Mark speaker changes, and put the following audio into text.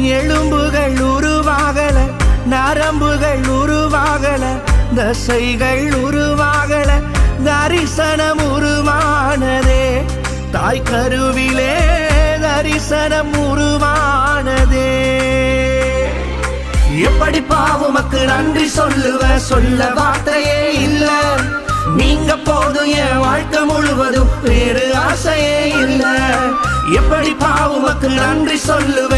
Speaker 1: எலும்புகள் உருவாகல, நரம்புகள் உருவாகல, தசைகள் உருவாகல, தரிசனம் உருவானதே. தாய் கருவிலே தரிசனம் உருவானதே. எப்படி பாவுமக்கு நன்றி சொல்லுவ, சொல்ல வார்த்தையே இல்ல. நீங்க போதும் என் வாழ்க்கை முழுவதும் வேறு ஆசையே இல்ல. எப்படி பாவுமக்கு நன்றி சொல்லுவ,